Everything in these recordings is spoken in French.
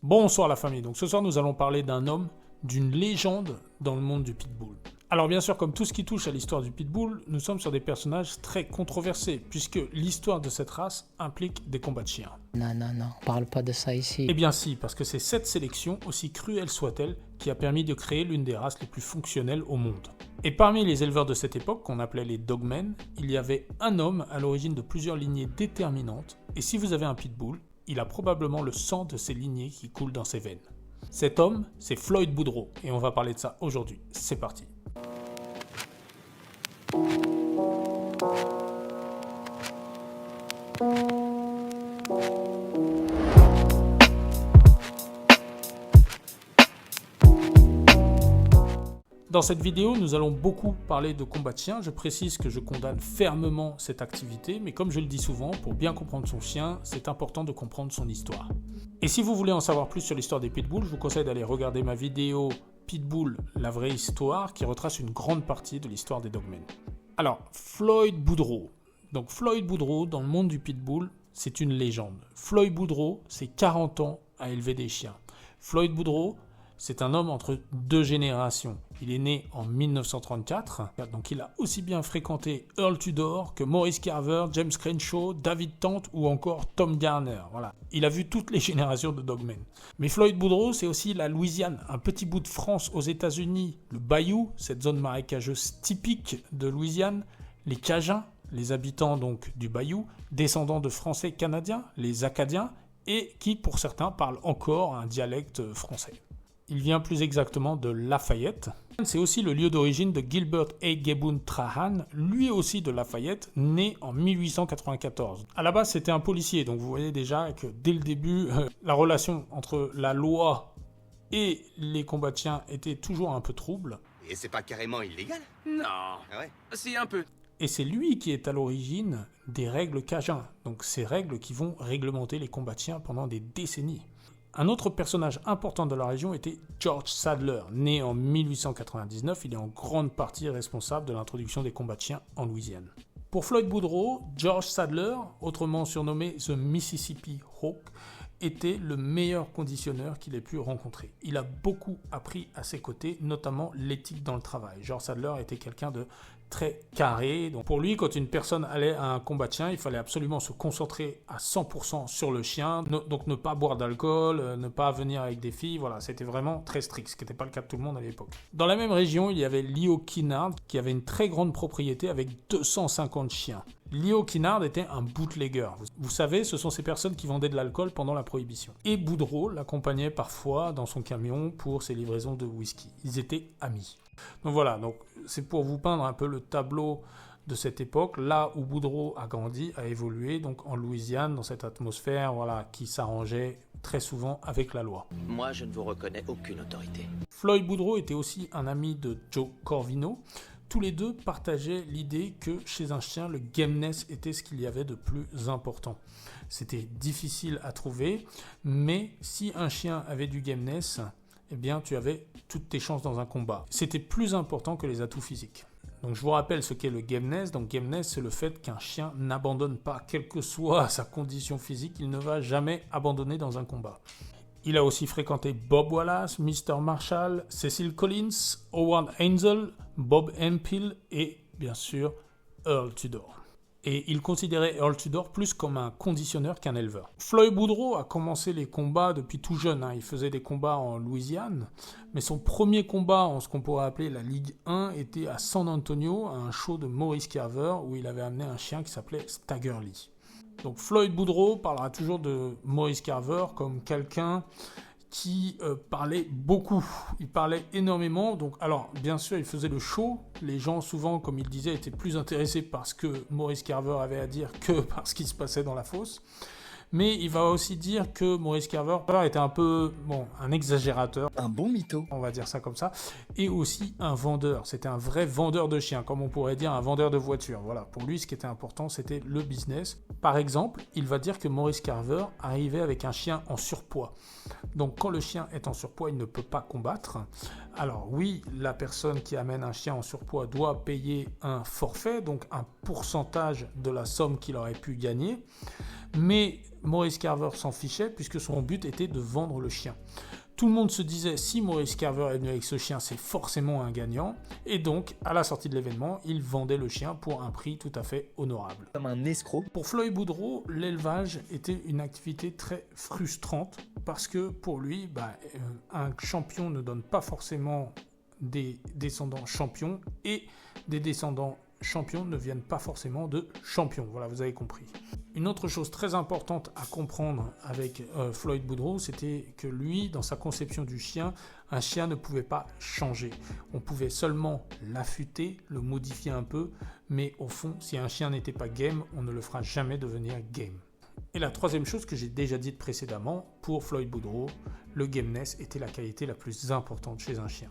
Bonsoir la famille, donc ce soir nous allons parler d'un homme, d'une légende dans le monde du pitbull. Alors bien sûr, comme tout ce qui touche à l'histoire du pitbull, nous sommes sur des personnages très controversés, puisque l'histoire de cette race implique des combats de chiens. Non, parle pas de ça ici. Eh bien si, parce que c'est cette sélection, aussi cruelle soit-elle, qui a permis de créer l'une des races les plus fonctionnelles au monde. Et parmi les éleveurs de cette époque, qu'on appelait les dogmen, il y avait un homme à l'origine de plusieurs lignées déterminantes, et si vous avez un pitbull, il a probablement le sang de ces lignées qui coule dans ses veines. Cet homme, c'est Floyd Boudreau, et on va parler de ça aujourd'hui. C'est parti. Dans cette vidéo, nous allons beaucoup parler de combat de chien. Je précise que je condamne fermement cette activité, mais comme je le dis souvent, pour bien comprendre son chien, c'est important de comprendre son histoire. Et si vous voulez en savoir plus sur l'histoire des pitbulls, je vous conseille d'aller regarder ma vidéo Pitbull, la vraie histoire, qui retrace une grande partie de l'histoire des dogmen. Alors, Floyd Boudreau. Donc Floyd Boudreau, dans le monde du pitbull, c'est une légende. Floyd Boudreau, c'est 40 ans à élever des chiens. Floyd Boudreau, c'est un homme entre deux générations. Il est né en 1934, donc il a aussi bien fréquenté Earl Tudor que Maurice Carver, James Crenshaw, David Tant ou encore Tom Garner. Voilà. Il a vu toutes les générations de dogmen. Mais Floyd Boudreau, c'est aussi la Louisiane, un petit bout de France aux États-Unis, le Bayou, cette zone marécageuse typique de Louisiane, les Cajuns, les habitants donc du Bayou, descendants de Français canadiens, les Acadiens, et qui pour certains parlent encore un dialecte français. Il vient plus exactement de Lafayette. C'est aussi le lieu d'origine de Gilbert A. Gibbon Trahan, lui aussi de Lafayette, né en 1894. À la base, c'était un policier, donc vous voyez déjà que dès le début, la relation entre la loi et les combats de chiens était toujours un peu trouble. Et c'est pas carrément illégal? Non, Ah ouais? si un peu. Et c'est lui qui est à l'origine des règles Cajun, donc ces règles qui vont réglementer les combats de chiens pendant des décennies. Un autre personnage important de la région était George Sadler, né en 1899. Il est en grande partie responsable de l'introduction des combats de chiens en Louisiane. Pour Floyd Boudreau, George Sadler, autrement surnommé The Mississippi Hawk, était le meilleur conditionneur qu'il ait pu rencontrer. Il a beaucoup appris à ses côtés, notamment l'éthique dans le travail. George Sadler était quelqu'un de très carré. Donc pour lui, quand une personne allait à un combat de chien, il fallait absolument se concentrer à 100% sur le chien. Donc ne pas boire d'alcool, ne pas venir avec des filles. Voilà, c'était vraiment très strict, ce qui n'était pas le cas de tout le monde à l'époque. Dans la même région, il y avait Leo Kinnard, qui avait une très grande propriété avec 250 chiens. Leo Kinnard était un bootlegger. Vous savez, ce sont ces personnes qui vendaient de l'alcool pendant la prohibition. Et Boudreau l'accompagnait parfois dans son camion pour ses livraisons de whisky. Ils étaient amis. Donc voilà, donc c'est pour vous peindre un peu le tableau de cette époque, là où Boudreau a grandi, a évolué, donc en Louisiane, dans cette atmosphère voilà, qui s'arrangeait très souvent avec la loi. Moi, je ne vous reconnais aucune autorité. Floyd Boudreau était aussi un ami de Joe Corvino. Tous les deux partageaient l'idée que chez un chien, le gameness était ce qu'il y avait de plus important. C'était difficile à trouver, mais si un chien avait du gameness, eh bien tu avais toutes tes chances dans un combat. C'était plus important que les atouts physiques. Donc je vous rappelle ce qu'est le gameness. Donc gameness, c'est le fait qu'un chien n'abandonne pas, quelle que soit sa condition physique, il ne va jamais abandonner dans un combat. Il a aussi fréquenté Bob Wallace, Mr. Marshall, Cecil Collins, Howard Heinzel, Bob Hemphill et bien sûr Earl Tudor. Et il considérait Earl Tudor plus comme un conditionneur qu'un éleveur. Floyd Boudreau a commencé les combats depuis tout jeune. Il faisait des combats en Louisiane, mais son premier combat en ce qu'on pourrait appeler la Ligue 1 était à San Antonio, à un show de Maurice Carver, où il avait amené un chien qui s'appelait Stagger Lee. Donc Floyd Boudreau parlera toujours de Maurice Carver comme quelqu'un qui parlait beaucoup, il parlait énormément. Donc, alors, bien sûr, il faisait le show. Les gens, souvent, comme il disait, étaient plus intéressés par ce que Maurice Carver avait à dire que par ce qui se passait dans la fosse. Mais il va aussi dire que Maurice Carver était un peu, un exagérateur. Un bon mytho. On va dire ça comme ça. Et aussi un vendeur. C'était un vrai vendeur de chiens, comme on pourrait dire un vendeur de voitures. Voilà. Pour lui, ce qui était important, c'était le business. Par exemple, il va dire que Maurice Carver arrivait avec un chien en surpoids. Donc, quand le chien est en surpoids, il ne peut pas combattre. Alors oui, la personne qui amène un chien en surpoids doit payer un forfait, donc un pourcentage de la somme qu'il aurait pu gagner. Mais Maurice Carver s'en fichait puisque son but était de vendre le chien. Tout le monde se disait, si Maurice Carver est venu avec ce chien, c'est forcément un gagnant. Et donc, à la sortie de l'événement, il vendait le chien pour un prix tout à fait honorable. Comme un escroc. Pour Floyd Boudreau, l'élevage était une activité très frustrante parce que pour lui, un champion ne donne pas forcément des descendants champions et des descendants champions ne viennent pas forcément de champions. Voilà, vous avez compris. Une autre chose très importante à comprendre avec Floyd Boudreau, c'était que lui, dans sa conception du chien, un chien ne pouvait pas changer. On pouvait seulement l'affûter, le modifier un peu, mais au fond, si un chien n'était pas game, on ne le fera jamais devenir game. Et la troisième chose que j'ai déjà dite précédemment, pour Floyd Boudreau, le gameness était la qualité la plus importante chez un chien.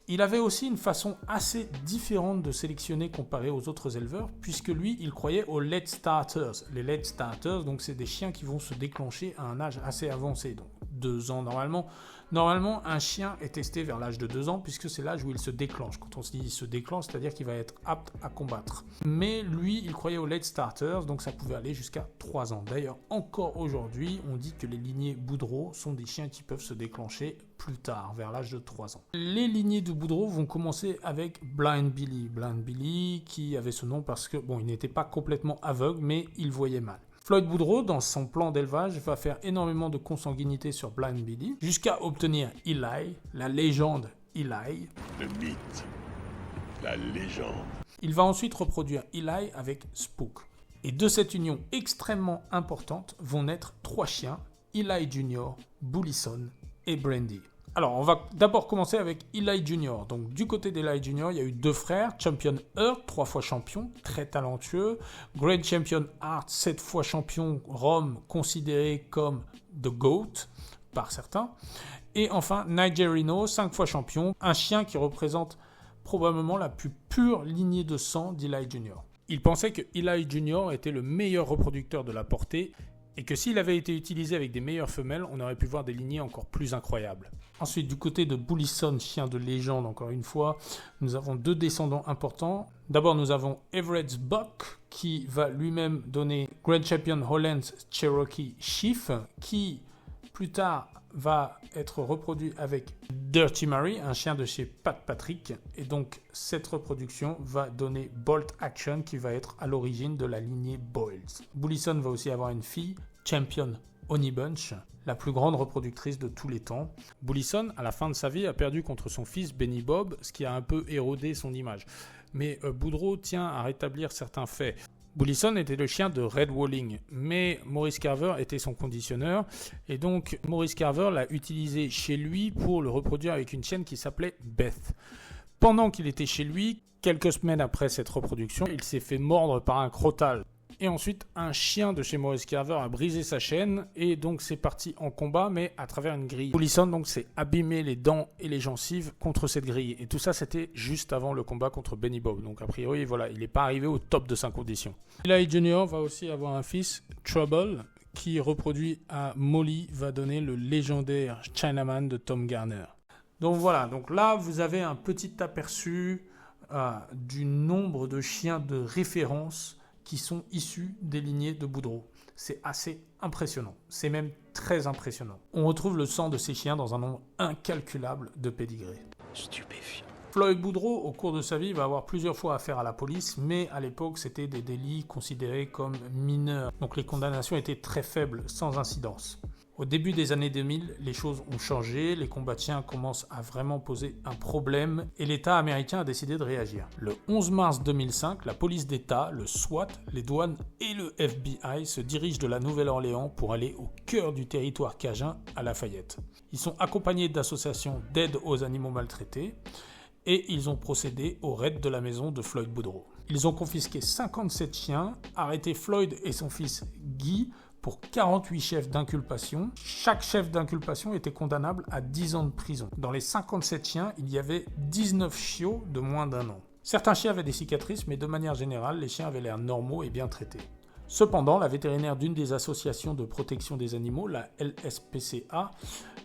Il avait aussi une façon assez différente de sélectionner comparé aux autres éleveurs, puisque lui, il croyait aux late starters. Les late starters, donc c'est des chiens qui vont se déclencher à un âge assez avancé, donc 2 ans normalement. Normalement, un chien est testé vers l'âge de 2 ans, puisque c'est l'âge où il se déclenche. Quand on se dit il se déclenche, c'est-à-dire qu'il va être apte à combattre. Mais lui, il croyait aux late starters, donc ça pouvait aller jusqu'à 3 ans. D'ailleurs, encore aujourd'hui, on dit que les lignées Boudreau sont des chiens qui peuvent se déclencher plus tard, vers l'âge de 3 ans. Les lignées de Boudreau vont commencer avec Blind Billy. Blind Billy, qui avait ce nom parce que, il n'était pas complètement aveugle, mais il voyait mal. Floyd Boudreau, dans son plan d'élevage, va faire énormément de consanguinité sur Blind Billy, jusqu'à obtenir Eli, la légende Eli. Le mythe, la légende. Il va ensuite reproduire Eli avec Spook. Et de cette union extrêmement importante vont naître 3 chiens, Eli Jr., Bullison et Brandy. Alors, on va d'abord commencer avec Eli Jr. Donc, du côté d'Eli Jr., il y a eu 2 frères. Champion Earth, 3 fois champion, très talentueux. Great Champion Art, 7 fois champion, Rome, considéré comme The GOAT par certains. Et enfin, Nigerino, 5 fois champion, un chien qui représente probablement la plus pure lignée de sang d'Eli Jr. Il pensait que Eli Jr. était le meilleur reproducteur de la portée et que s'il avait été utilisé avec des meilleures femelles, on aurait pu voir des lignées encore plus incroyables. Ensuite, du côté de Bullison, chien de légende encore une fois, nous avons 2 descendants importants. D'abord, nous avons Everett's Buck, qui va lui-même donner Grand Champion Holland Cherokee Chief, qui plus tard va être reproduit avec Dirty Mary, un chien de chez Pat Patrick. Et donc, cette reproduction va donner Bolt Action, qui va être à l'origine de la lignée Boyles. Bullison va aussi avoir une fille, Champion Honey Bunch, la plus grande reproductrice de tous les temps. Bullison, à la fin de sa vie, a perdu contre son fils Benny Bob, ce qui a un peu érodé son image. Mais Boudreau tient à rétablir certains faits. Bullison était le chien de Red Walling, mais Maurice Carver était son conditionneur, et donc Maurice Carver l'a utilisé chez lui pour le reproduire avec une chienne qui s'appelait Beth. Pendant qu'il était chez lui, quelques semaines après cette reproduction, il s'est fait mordre par un crotale. Et ensuite, un chien de chez Maurice Carver a brisé sa chaîne, et donc c'est parti en combat, mais à travers une grille. Bullison donc s'est abîmé les dents et les gencives contre cette grille, et tout ça c'était juste avant le combat contre Benny Bob. Donc a priori, voilà, il n'est pas arrivé au top de sa condition. Eli Jr. va aussi avoir un fils, Trouble, qui reproduit à Molly, va donner le légendaire Chinaman de Tom Garner. Donc voilà, donc là vous avez un petit aperçu du nombre de chiens de référence qui sont issus des lignées de Boudreau. C'est assez impressionnant, c'est même très impressionnant. On retrouve le sang de ces chiens dans un nombre incalculable de pédigrés. Stupéfiant. Floyd Boudreau, au cours de sa vie, va avoir plusieurs fois affaire à la police, mais à l'époque, c'était des délits considérés comme mineurs. Donc les condamnations étaient très faibles, sans incidence. Au début des années 2000, les choses ont changé, les combats de chiens commencent à vraiment poser un problème et l'État américain a décidé de réagir. Le 11 mars 2005, la police d'État, le SWAT, les douanes et le FBI se dirigent de la Nouvelle-Orléans pour aller au cœur du territoire cajun à Lafayette. Ils sont accompagnés d'associations d'aide aux animaux maltraités et ils ont procédé au raid de la maison de Floyd Boudreau. Ils ont confisqué 57 chiens, arrêté Floyd et son fils Guy pour 48 chefs d'inculpation. Chaque chef d'inculpation était condamnable à 10 ans de prison. Dans les 57 chiens, il y avait 19 chiots de moins d'1 an. Certains chiens avaient des cicatrices, mais de manière générale, les chiens avaient l'air normaux et bien traités. Cependant, la vétérinaire d'une des associations de protection des animaux, la LSPCA,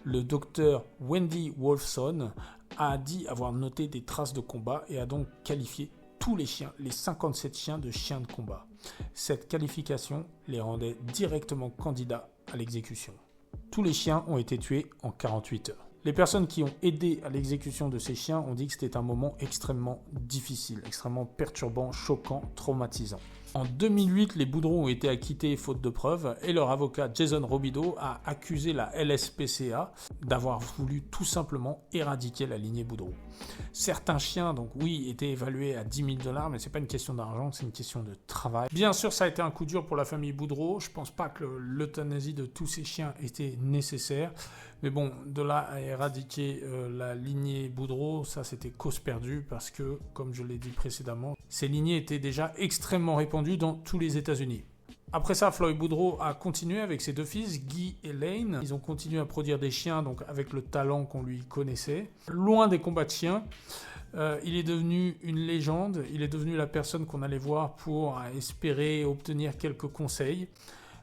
le docteur Wendy Wolfson, a dit avoir noté des traces de combat et a donc qualifié tous les chiens, les 57 chiens de chiens de combat. Cette qualification les rendait directement candidats à l'exécution. Tous les chiens ont été tués en 48 heures. Les personnes qui ont aidé à l'exécution de ces chiens ont dit que c'était un moment extrêmement difficile, extrêmement perturbant, choquant, traumatisant. En 2008, les Boudreaux ont été acquittés faute de preuves et leur avocat Jason Robideau a accusé la LSPCA d'avoir voulu tout simplement éradiquer la lignée Boudreau. Certains chiens, donc oui, étaient évalués à 10 000 $, mais c'est pas une question d'argent, c'est une question de travail. Bien sûr, ça a été un coup dur pour la famille Boudreau. Je pense pas que l'euthanasie de tous ces chiens était nécessaire. Mais bon, de là à éradiquer la lignée Boudreau, ça c'était cause perdue parce que, comme je l'ai dit précédemment, ces lignées étaient déjà extrêmement répandues dans tous les États-Unis. Après ça, Floyd Boudreau a continué avec ses deux fils, Guy et Lane. Ils ont continué à produire des chiens donc avec le talent qu'on lui connaissait. Loin des combats de chiens, il est devenu une légende. Il est devenu la personne qu'on allait voir pour espérer obtenir quelques conseils.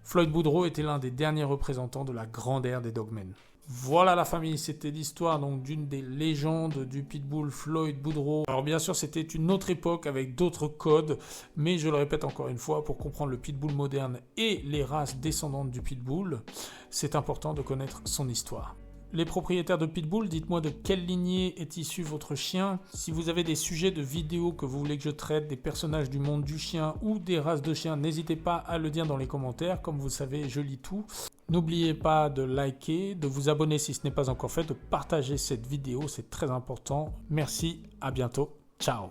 Floyd Boudreau était l'un des derniers représentants de la grande ère des dogmen. Voilà la famille, c'était l'histoire donc d'une des légendes du pitbull Floyd Boudreau. Alors bien sûr c'était une autre époque avec d'autres codes, mais je le répète encore une fois, pour comprendre le pitbull moderne et les races descendantes du pitbull, c'est important de connaître son histoire. Les propriétaires de pitbull, dites-moi de quelle lignée est issu votre chien. Si vous avez des sujets de vidéos que vous voulez que je traite, des personnages du monde du chien ou des races de chiens, n'hésitez pas à le dire dans les commentaires. Comme vous savez, je lis tout. N'oubliez pas de liker, de vous abonner si ce n'est pas encore fait, de partager cette vidéo, c'est très important. Merci, à bientôt, ciao.